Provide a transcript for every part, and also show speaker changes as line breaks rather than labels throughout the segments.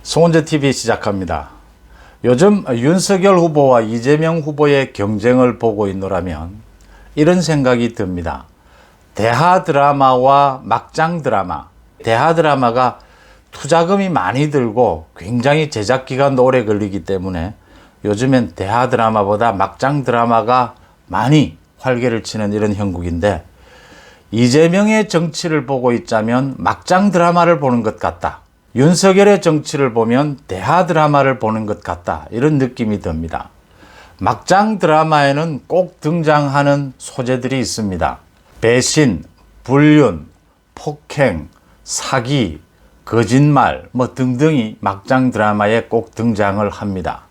송원재TV 시작합니다. 요즘 윤석열 후보와 이재명 후보의 경쟁을 보고 있노라면 이런 생각이 듭니다. 대하 드라마와 막장 드라마. 대하 드라마가 투자금이 많이 들고 굉장히 제작 기간도 오래 걸리기 때문에 요즘엔 대하 드라마보다 막장 드라마가 많이 활개를 치는 이런 형국인데, 이재명의 정치를 보고 있자면 막장 드라마를 보는 것 같다. 윤석열의 정치를 보면 대하 드라마를 보는 것 같다. 이런 느낌이 듭니다. 막장 드라마에는 꼭 등장하는 소재들이 있습니다. 배신, 불륜, 폭행, 사기, 거짓말 등등이 막장 드라마에 꼭 등장을 합니다.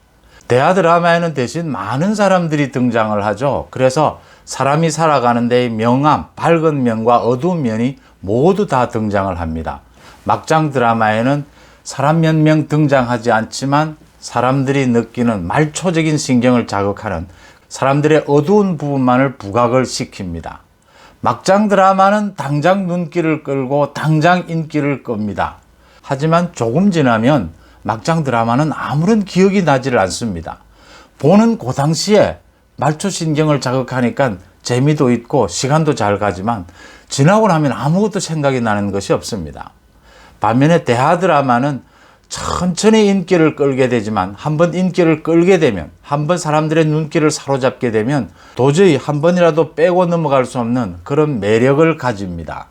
대하 드라마에는 대신 많은 사람들이 등장을 하죠. 그래서 사람이 살아가는 데의 명암, 밝은 면과 어두운 면이 모두 다 등장을 합니다. 막장 드라마에는 사람 몇 명 등장하지 않지만 사람들이 느끼는 말초적인 신경을 자극하는 사람들의 어두운 부분만을 부각을 시킵니다. 막장 드라마는 당장 눈길을 끌고 당장 인기를 끕니다. 하지만 조금 지나면 막장 드라마는 아무런 기억이 나지를 않습니다. 보는 그 당시에 말초 신경을 자극하니까 재미도 있고 시간도 잘 가지만 지나고 나면 아무것도 생각이 나는 것이 없습니다. 반면에 대하 드라마는 천천히 인기를 끌게 되지만 한번 인기를 끌게 되면, 한번 사람들의 눈길을 사로잡게 되면 도저히 한 번이라도 빼고 넘어갈 수 없는 그런 매력을 가집니다.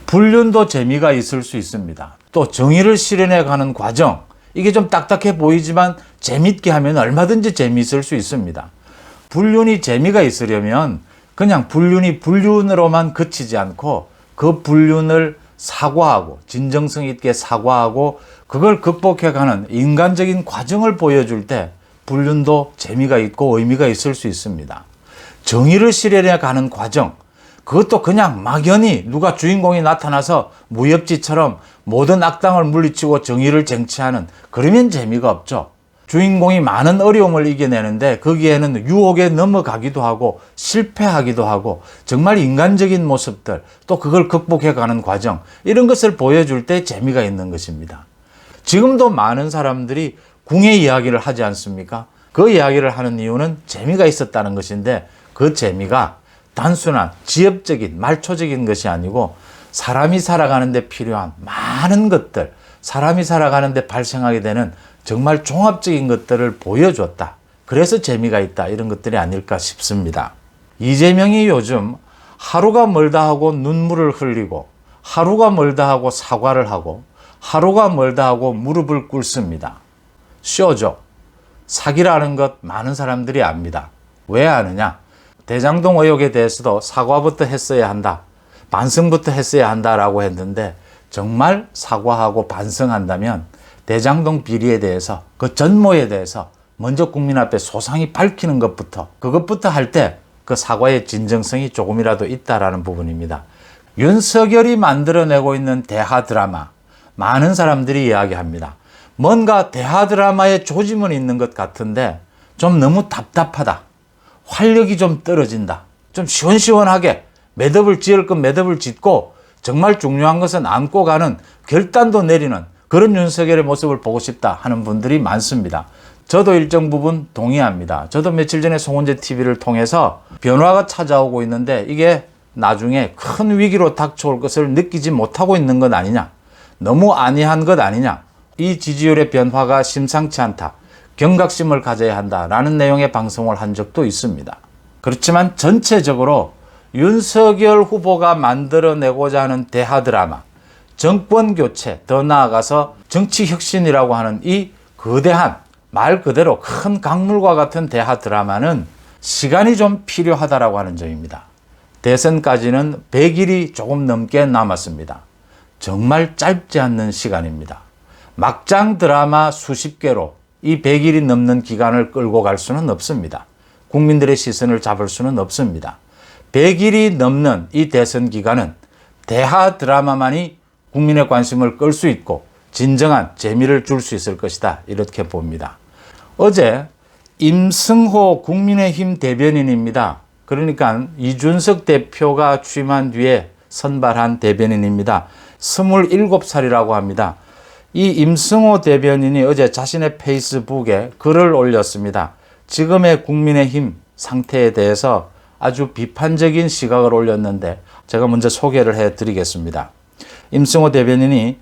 불륜도 재미가 있을 수 있습니다. 또 정의를 실현해 가는 과정, 이게 좀 딱딱해 보이지만 재밌게 하면 얼마든지 재미있을 수 있습니다. 불륜이 재미가 있으려면 그냥 불륜이 불륜으로만 그치지 않고 그 불륜을 사과하고 진정성 있게 사과하고 그걸 극복해가는 인간적인 과정을 보여줄 때 불륜도 재미가 있고 의미가 있을 수 있습니다. 정의를 실현해가는 과정, 그것도 그냥 막연히 누가 주인공이 나타나서 무협지처럼 모든 악당을 물리치고 정의를 쟁취하는, 그러면 재미가 없죠. 주인공이 많은 어려움을 이겨내는데 거기에는 유혹에 넘어가기도 하고 실패하기도 하고 정말 인간적인 모습들, 또 그걸 극복해가는 과정, 이런 것을 보여줄 때 재미가 있는 것입니다. 지금도 많은 사람들이 궁예 이야기를 하지 않습니까? 그 이야기를 하는 이유는 재미가 있었다는 것인데, 그 재미가 단순한 지엽적인 말초적인 것이 아니고 사람이 살아가는 데 필요한 많은 것들, 사람이 살아가는 데 발생하게 되는 정말 종합적인 것들을 보여줬다. 그래서 재미가 있다. 이런 것들이 아닐까 싶습니다. 이재명이 요즘 하루가 멀다 하고 눈물을 흘리고, 하루가 멀다 하고 사과를 하고, 하루가 멀다 하고 무릎을 꿇습니다. 쇼죠. 사기라는 것 많은 사람들이 압니다. 왜 아느냐? 대장동 의혹에 대해서도 사과부터 했어야 한다, 반성부터 했어야 한다라고 했는데, 정말 사과하고 반성한다면 대장동 비리에 대해서, 그 전모에 대해서 먼저 국민 앞에 소상히 밝히는 것부터, 그것부터 할 때 그 사과의 진정성이 조금이라도 있다라는 부분입니다. 윤석열이 만들어내고 있는 대하 드라마, 많은 사람들이 이야기합니다. 뭔가 대하 드라마에 조짐은 있는 것 같은데 좀 너무 답답하다. 활력이 좀 떨어진다. 좀 시원시원하게 매듭을 지을 건 매듭을 짓고 정말 중요한 것은 안고 가는, 결단도 내리는 그런 윤석열의 모습을 보고 싶다 하는 분들이 많습니다. 저도 일정 부분 동의합니다. 저도 며칠 전에 송원재TV를 통해서 변화가 찾아오고 있는데 이게 나중에 큰 위기로 닥쳐올 것을 느끼지 못하고 있는 것 아니냐, 너무 안이한 것 아니냐, 이 지지율의 변화가 심상치 않다, 경각심을 가져야 한다라는 내용의 방송을 한 적도 있습니다. 그렇지만 전체적으로 윤석열 후보가 만들어내고자 하는 대하 드라마, 정권 교체, 더 나아가서 정치 혁신이라고 하는 이 거대한, 말 그대로 큰 강물과 같은 대하 드라마는 시간이 좀 필요하다라고 하는 점입니다. 대선까지는 100일이 조금 넘게 남았습니다. 정말 짧지 않는 시간입니다. 막장 드라마 수십 개로 이 100일이 넘는 기간을 끌고 갈 수는 없습니다. 국민들의 시선을 잡을 수는 없습니다. 100일이 넘는 이 대선 기간은 대하 드라마만이 국민의 관심을 끌 수 있고 진정한 재미를 줄 수 있을 것이다, 이렇게 봅니다. 어제 임승호 국민의힘 대변인입니다. 그러니까 이준석 대표가 취임한 뒤에 선발한 대변인입니다. 27살이라고 합니다. 이 임승호 대변인이 어제 자신의 페이스북에 글을 올렸습니다. 지금의 국민의힘 상태에 대해서 아주 비판적인 시각을 올렸는데 제가 먼저 소개를 해드리겠습니다. 임승호 대변인이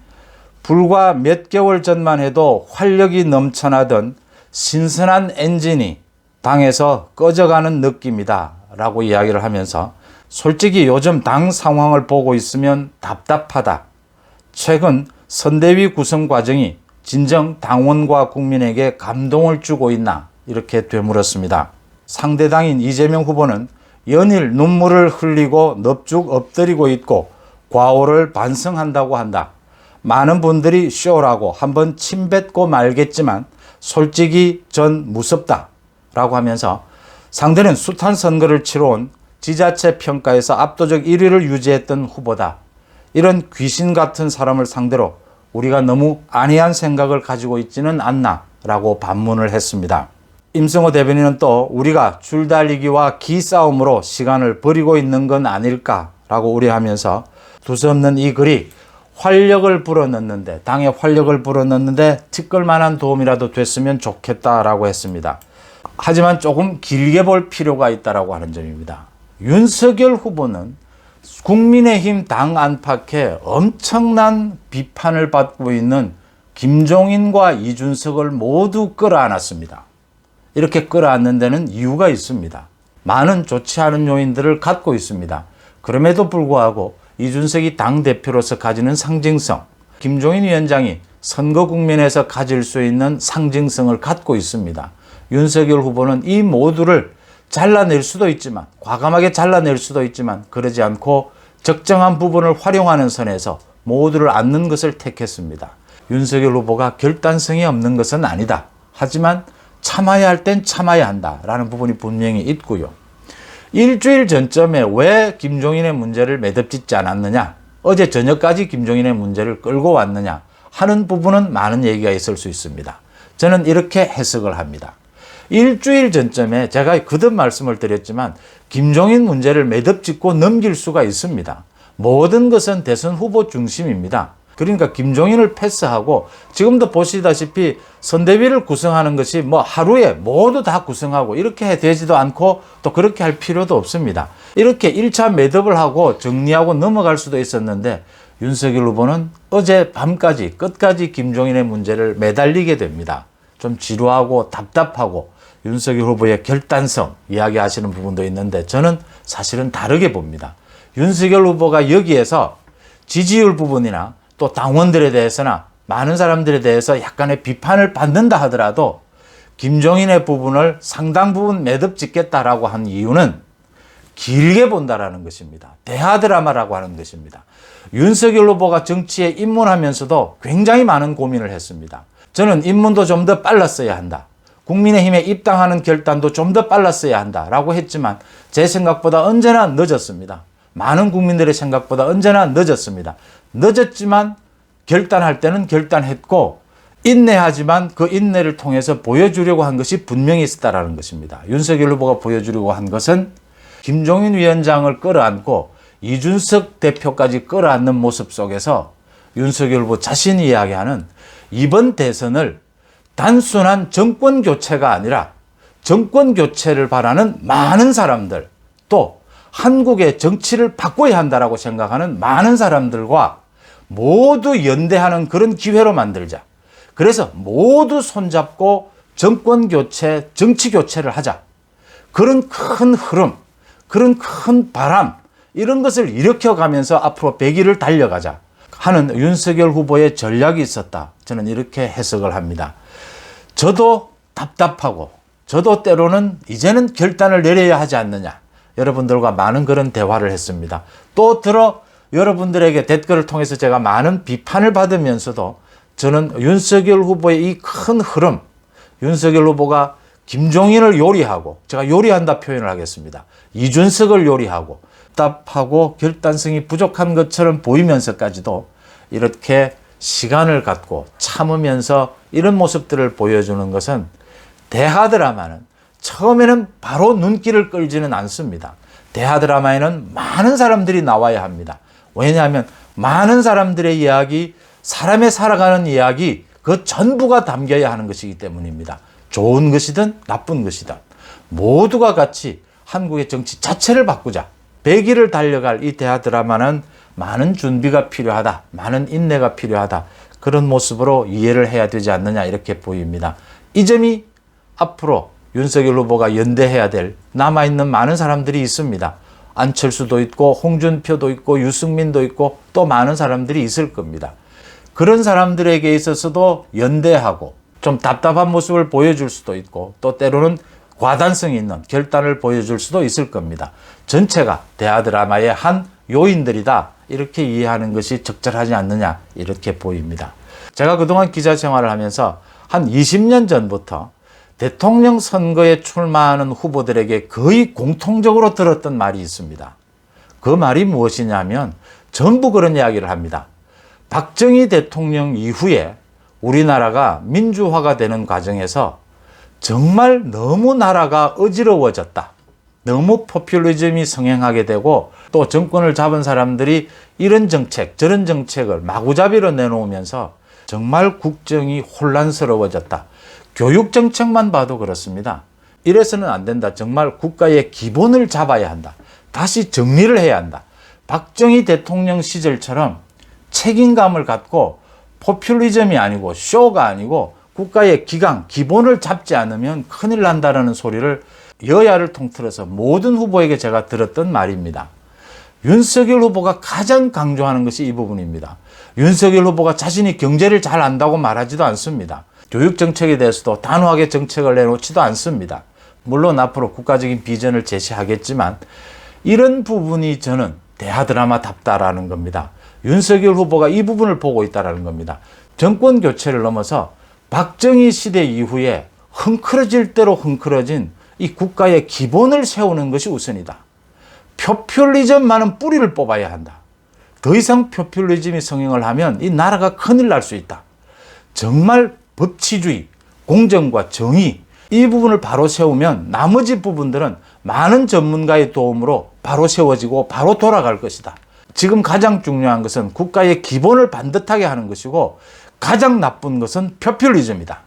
불과 몇 개월 전만 해도 활력이 넘쳐나던 신선한 엔진이 당에서 꺼져가는 느낌이다 라고 이야기를 하면서 솔직히 요즘 당 상황을 보고 있으면 답답하다. 최근 선대위 구성 과정이 진정 당원과 국민에게 감동을 주고 있나 이렇게 되물었습니다. 상대당인 이재명 후보는 연일 눈물을 흘리고 넙죽 엎드리고 있고 과오를 반성한다고 한다. 많은 분들이 쇼라고 한번 침뱉고 말겠지만 솔직히 전 무섭다 라고 하면서 상대는 숱한 선거를 치러온 지자체 평가에서 압도적 1위를 유지했던 후보다. 이런 귀신 같은 사람을 상대로 우리가 너무 안이한 생각을 가지고 있지는 않나 라고 반문을 했습니다. 임승호 대변인은 또 우리가 줄달리기와 기싸움으로 시간을 버리고 있는 건 아닐까 라고 우려하면서 두서없는 이 글이 활력을 불어넣는데 당에 활력을 불어넣는데 티끌만한 도움이라도 됐으면 좋겠다라고 했습니다. 하지만 조금 길게 볼 필요가 있다라고 하는 점입니다. 윤석열 후보는 국민의힘 당 안팎에 엄청난 비판을 받고 있는 김종인과 이준석을 모두 끌어안았습니다. 이렇게 끌어안는 데는 이유가 있습니다. 많은 좋지 않은 요인들을 갖고 있습니다. 그럼에도 불구하고 이준석이 당대표로서 가지는 상징성, 김종인 위원장이 선거 국면에서 가질 수 있는 상징성을 갖고 있습니다. 윤석열 후보는 이 모두를 잘라낼 수도 있지만, 과감하게 잘라낼 수도 있지만 그러지 않고 적정한 부분을 활용하는 선에서 모두를 안는 것을 택했습니다. 윤석열 후보가 결단성이 없는 것은 아니다. 하지만 참아야 할 땐 참아야 한다라는 부분이 분명히 있고요. 일주일 전쯤에 왜 김종인의 문제를 매듭짓지 않았느냐, 어제 저녁까지 김종인의 문제를 끌고 왔느냐 하는 부분은 많은 얘기가 있을 수 있습니다. 저는 이렇게 해석을 합니다. 일주일 전쯤에 제가 거듭 말씀을 드렸지만 김종인 문제를 매듭짓고 넘길 수가 있습니다. 모든 것은 대선 후보 중심입니다. 그러니까 김종인을 패스하고 지금도 보시다시피 선대위를 구성하는 것이 뭐 하루에 모두 다 구성하고 이렇게 되지도 않고 또 그렇게 할 필요도 없습니다. 이렇게 1차 매듭을 하고 정리하고 넘어갈 수도 있었는데 윤석열 후보는 어제 밤까지 끝까지 김종인의 문제를 매달리게 됩니다. 좀 지루하고 답답하고 윤석열 후보의 결단성 이야기하시는 부분도 있는데 저는 사실은 다르게 봅니다. 윤석열 후보가 여기에서 지지율 부분이나 또 당원들에 대해서나 많은 사람들에 대해서 약간의 비판을 받는다 하더라도 김종인의 부분을 상당 부분 매듭 짓겠다라고 한 이유는 길게 본다라는 것입니다. 대하 드라마라고 하는 것입니다. 윤석열 후보가 정치에 입문하면서도 굉장히 많은 고민을 했습니다. 저는 입문도 좀 더 빨랐어야 한다. 국민의힘에 입당하는 결단도 좀 더 빨랐어야 한다라고 했지만 제 생각보다 언제나 늦었습니다. 많은 국민들의 생각보다 언제나 늦었습니다. 늦었지만 결단할 때는 결단했고 인내하지만 그 인내를 통해서 보여주려고 한 것이 분명히 있었다라는 것입니다. 윤석열 후보가 보여주려고 한 것은 김종인 위원장을 끌어안고 이준석 대표까지 끌어안는 모습 속에서 윤석열 후보 자신이 이야기하는 이번 대선을 단순한 정권 교체가 아니라 정권 교체를 바라는 많은 사람들, 또 한국의 정치를 바꿔야 한다라고 생각하는 많은 사람들과 모두 연대하는 그런 기회로 만들자. 그래서 모두 손잡고 정권 교체, 정치 교체를 하자. 그런 큰 흐름, 그런 큰 바람, 이런 것을 일으켜가면서 앞으로 100일을 달려가자 하는 윤석열 후보의 전략이 있었다. 저는 이렇게 해석을 합니다. 저도 답답하고 저도 때로는 이제는 결단을 내려야 하지 않느냐. 여러분들과 많은 그런 대화를 했습니다. 또 여러분들에게 댓글을 통해서 제가 많은 비판을 받으면서도 저는 윤석열 후보의 이 큰 흐름, 윤석열 후보가 김종인을 요리하고, 제가 요리한다 표현을 하겠습니다. 이준석을 요리하고 답답하고 결단성이 부족한 것처럼 보이면서까지도 이렇게 시간을 갖고 참으면서 이런 모습들을 보여주는 것은 대하 드라마는 처음에는 바로 눈길을 끌지는 않습니다. 대하 드라마에는 많은 사람들이 나와야 합니다. 왜냐하면 많은 사람들의 이야기, 사람의 살아가는 이야기 그 전부가 담겨야 하는 것이기 때문입니다. 좋은 것이든 나쁜 것이든 모두가 같이 한국의 정치 자체를 바꾸자. 100일을 달려갈 이 대하 드라마는 많은 준비가 필요하다. 많은 인내가 필요하다. 그런 모습으로 이해를 해야 되지 않느냐 이렇게 보입니다. 이 점이 앞으로 윤석열 후보가 연대해야 될 남아있는 많은 사람들이 있습니다. 안철수도 있고 홍준표도 있고 유승민도 있고 또 많은 사람들이 있을 겁니다. 그런 사람들에게 있어서도 연대하고 좀 답답한 모습을 보여줄 수도 있고 또 때로는 과단성 있는 결단을 보여줄 수도 있을 겁니다. 전체가 대하 드라마의 한 요인들이다. 이렇게 이해하는 것이 적절하지 않느냐 이렇게 보입니다. 제가 그동안 기자 생활을 하면서 한 20년 전부터 대통령 선거에 출마하는 후보들에게 거의 공통적으로 들었던 말이 있습니다. 그 말이 무엇이냐면 전부 그런 이야기를 합니다. 박정희 대통령 이후에 우리나라가 민주화가 되는 과정에서 정말 너무 나라가 어지러워졌다. 너무 포퓰리즘이 성행하게 되고 또 정권을 잡은 사람들이 이런 정책 저런 정책을 마구잡이로 내놓으면서 정말 국정이 혼란스러워졌다. 교육 정책만 봐도 그렇습니다. 이래서는 안 된다. 정말 국가의 기본을 잡아야 한다. 다시 정리를 해야 한다. 박정희 대통령 시절처럼 책임감을 갖고 포퓰리즘이 아니고 쇼가 아니고 국가의 기강, 기본을 잡지 않으면 큰일 난다라는 소리를 여야를 통틀어서 모든 후보에게 제가 들었던 말입니다. 윤석열 후보가 가장 강조하는 것이 이 부분입니다. 윤석열 후보가 자신이 경제를 잘 안다고 말하지도 않습니다. 교육 정책에 대해서도 단호하게 정책을 내놓지도 않습니다. 물론 앞으로 국가적인 비전을 제시하겠지만 이런 부분이 저는 대하 드라마답다라는 겁니다. 윤석열 후보가 이 부분을 보고 있다는 겁니다. 정권 교체를 넘어서 박정희 시대 이후에 흥크러질 대로 흥크러진 이 국가의 기본을 세우는 것이 우선이다. 포퓰리즘만은 뿌리를 뽑아야 한다. 더 이상 포퓰리즘이 성행을 하면 이 나라가 큰일 날 수 있다. 정말 법치주의, 공정과 정의 이 부분을 바로 세우면 나머지 부분들은 많은 전문가의 도움으로 바로 세워지고 바로 돌아갈 것이다. 지금 가장 중요한 것은 국가의 기본을 반듯하게 하는 것이고 가장 나쁜 것은 포퓰리즘이다.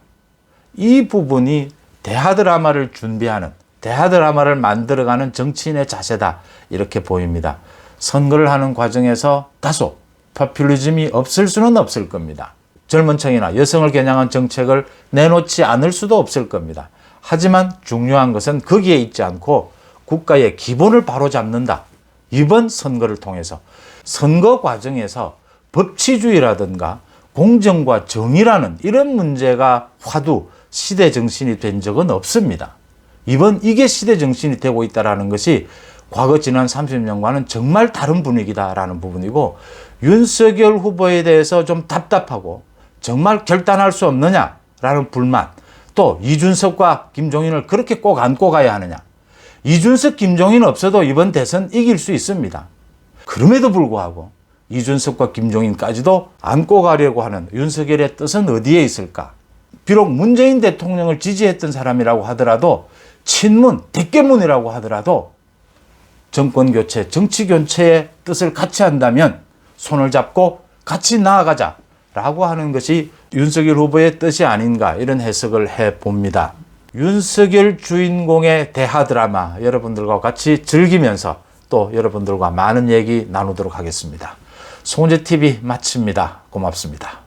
이 부분이 대하 드라마를 준비하는 대하 드라마를 만들어가는 정치인의 자세다 이렇게 보입니다. 선거를 하는 과정에서 다소 포퓰리즘이 없을 수는 없을 겁니다. 젊은 층이나 여성을 겨냥한 정책을 내놓지 않을 수도 없을 겁니다. 하지만 중요한 것은 거기에 있지 않고 국가의 기본을 바로잡는다. 이번 선거를 통해서 선거 과정에서 법치주의라든가 공정과 정의라는 이런 문제가 화두 시대 정신이 된 적은 없습니다. 이번 이게 시대 정신이 되고 있다는 것이 과거 지난 30년과는 정말 다른 분위기다라는 부분이고 윤석열 후보에 대해서 좀 답답하고 정말 결단할 수 없느냐라는 불만 또 이준석과 김종인을 그렇게 꼭 안고 가야 하느냐 이준석, 김종인 없어도 이번 대선 이길 수 있습니다. 그럼에도 불구하고 이준석과 김종인까지도 안고 가려고 하는 윤석열의 뜻은 어디에 있을까? 비록 문재인 대통령을 지지했던 사람이라고 하더라도 친문, 대깨문이라고 하더라도 정권교체, 정치교체의 뜻을 같이 한다면 손을 잡고 같이 나아가자라고 하는 것이 윤석열 후보의 뜻이 아닌가 이런 해석을 해봅니다. 윤석열 주인공의 대하 드라마 여러분들과 같이 즐기면서 또 여러분들과 많은 얘기 나누도록 하겠습니다. 송은재TV 마칩니다. 고맙습니다.